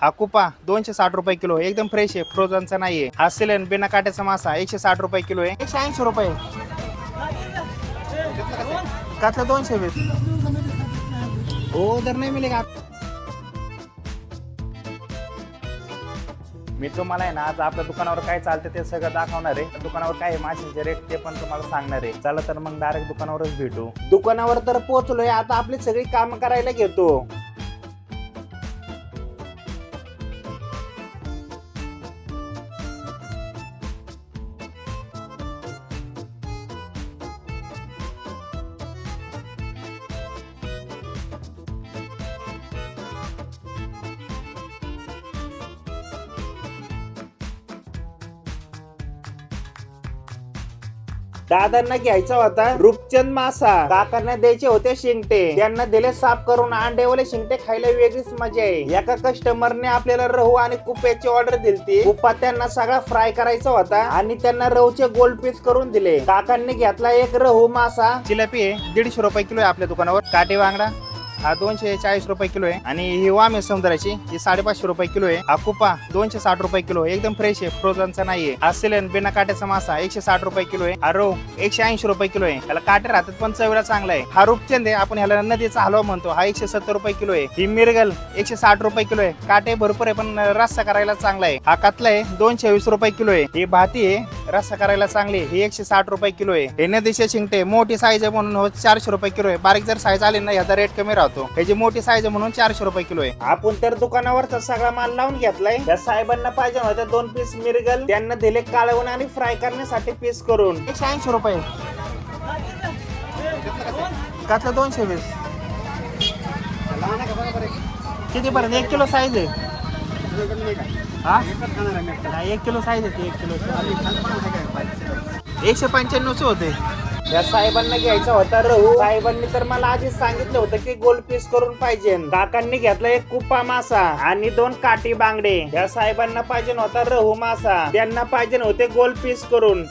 हा कुपा 260 रुपये किलो आहे, एकदम फ्रेश आहे, फ्रोझनचा नाहीये. हा सिलन बिना काट्याचा मासा 160 रुपये किलो आहे. 180 रुपये कातला 220 हो, तर नाही मिळेल. मी तुम्हाला आहे ना आज आपल्या दुकानावर काय चालतं ते सगळं दाखवणार आहे. दुकानावर काय माशांचे रेट ते पण तुम्हाला सांगणार आहे. चला तर मग डायरेक्ट दुकानावरच भेटू. दुकानावर तर पोहोचलोय, आता आपली सगळी काम करायला घेतो. दादांना घ्यायचा होता रूपचंद मासा, काकांना द्यायचे होते शिंगटे, त्यांना दिले साफ करून. अंडेवाले शिंगटे खायला वेगळीच मजा आहे. एका कस्टमरने आपल्याला रहू आणि कुप्याची ऑर्डर दिली. कुप्पा त्यांना सगळा फ्राय करायचा होता आणि त्यांना रहूचे गोल पीस करून दिले. काकांनी घेतला एक रहू मासा. जिलेबी आहे 150 रुपये किलो आहे आपल्या दुकानावर. काटे बांगडा हा 240 रुपये किलो आहे आणि ही वाम आहे समुद्राची, ही 550 रुपये किलो आहे. हा कुपा 260 रुपये किलो, एकदम फ्रेश आहे, फ्रोझनचा नाहीये. हा सिलन बिना काट्याचा मासा 160 रुपये किलो आहे. हा रो 180 रुपये किलो आहे, त्याला काटे राहतात पण चवीला चांगला आहे. हा रूपचंद आहे, आपण ह्याला नदीचा हलवा म्हणतो, हा 170 रुपये किलो आहे. ही मिरगल 160 रुपये किलो आहे, काटे भरपूर आहे पण रस्सा करायला चांगला आहे. हा कतला आहे 220 रुपये किलो आहे. ही भाती आहे, रस्सा करायला चांगली, ही 160 रुपये किलो आहे. हे नदीचे शिंगटे मोठी साईज आहे म्हणून 400 रुपये किलो आहे. बारीक जर साईज आली ना ह्याचा रेट कमी राहतो. ह्याची मोठी साईज आहे म्हणून 400 रुपये किलो आहे. आपण तर दुकानावरचा सगळा माल लावून घेतलाय. त्या साहेबांना पाहिजे होते 2 पीस मिरगल, त्यांना दिले कालवून आणि फ्राय करण्यासाठी पीस करून. 180 रुपये कातला 220 किती पर्यंत 1 किलो साईज आहे. हा 1 किलो साईज आहे, 1 किलो 195 होते. या साहेबांना घ्यायचा होता रहू. साहेबांनी तर मला आधीच सांगितलं होतं की गोल पीस करून पाहिजे. काकांनी घेतला एक कुपा मासा आणि 2 काठी बांगडे. या साहेबांना पाहिजे होता रहू मासा, त्यांना पाहिजे होते गोल पीस करून.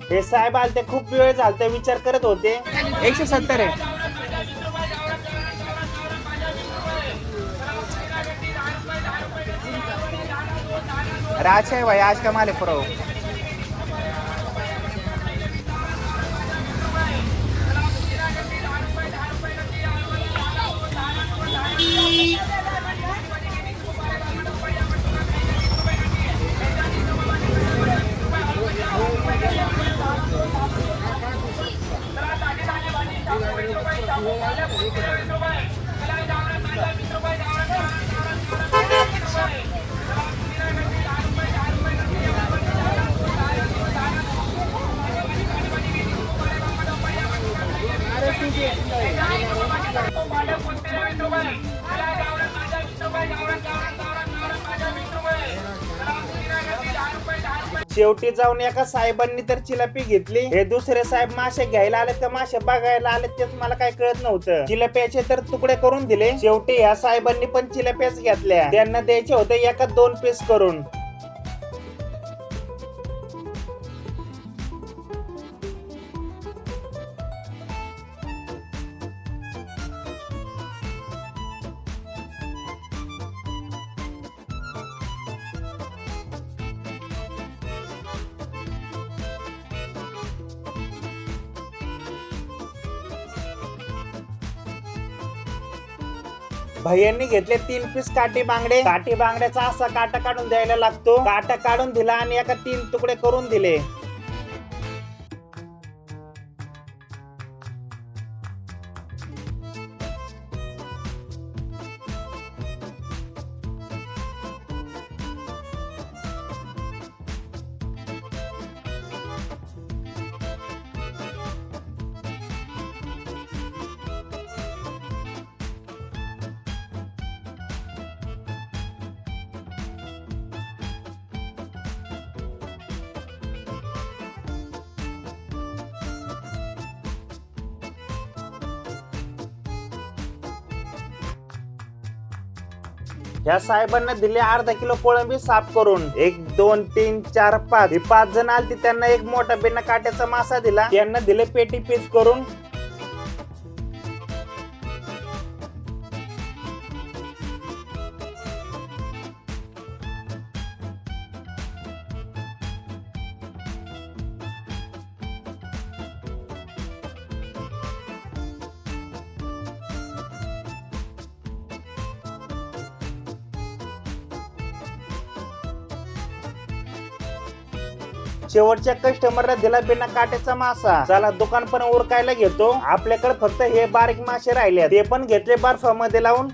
हे साहेब आले ते खूप वेळ झालते, विचार करत होते. 170 आहे. अरे अच्छा है भाई, आज का माल है प्रो. शेवटी जाऊन एका साहेबांनी तर चिलापी घेतली. हे दुसरे साहेब मासे घ्यायला आले तर मासे बघायला आले, तेच मला काय कळत नव्हतं. चिलाप्याचे तर तुकडे करून दिले. शेवटी या साहेबांनी पण चिलाप्याच घेतल्या, त्यांना द्यायचे होते एका 2 पीस करून. भैयांनी घेतले 3 पीस काठी बांगडे. काठी बांगड्याचा असा काटा काढून द्यायला लागतो. काटा काढून दिला आणि एका 3 तुकडे करून दिले. ह्या साहेबांना दिले अर्धा किलो कोळंबी साफ करून. 1 2 3 4 5 हे 5 जण आलते. त्यांना एक मोठा बिना काट्याचा मासा दिला. त्यांना दिले पेटी पीस करून. शेवटच्या कस्टमरला दिला बिना काट्याचा मासा. चला दुकान पण उरकायला घेतो. आपल्याकडे फक्त हे बारीक मासे राहिले, ते पण घेतले बर्फामध्ये लावून.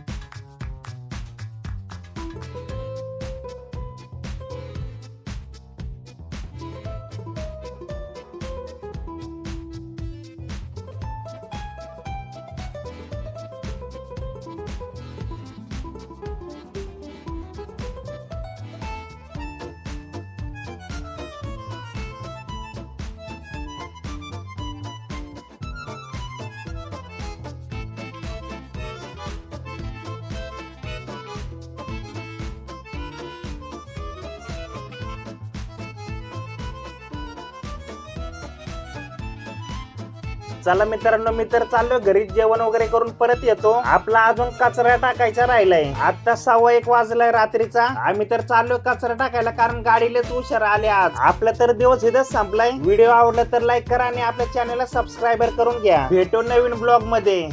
चला मित्रांनो, मी तर चाललो घरी. जेवण वगैरे करून परत येतो. आपला अजून कचरा टाकायचा राहिलाय. आता 1:15 वाजलाय रात्रीचा. आम्ही तर चाललो कचरा टाकायला, कारण गाडीलाच उशीर आले आज. आपला तर दिवस इथंच संपलाय. व्हिडिओ आवडला तर लाईक करा आणि आपल्या चॅनलला सबस्क्राईबर करून घ्या. भेटू नवीन ब्लॉग मध्ये.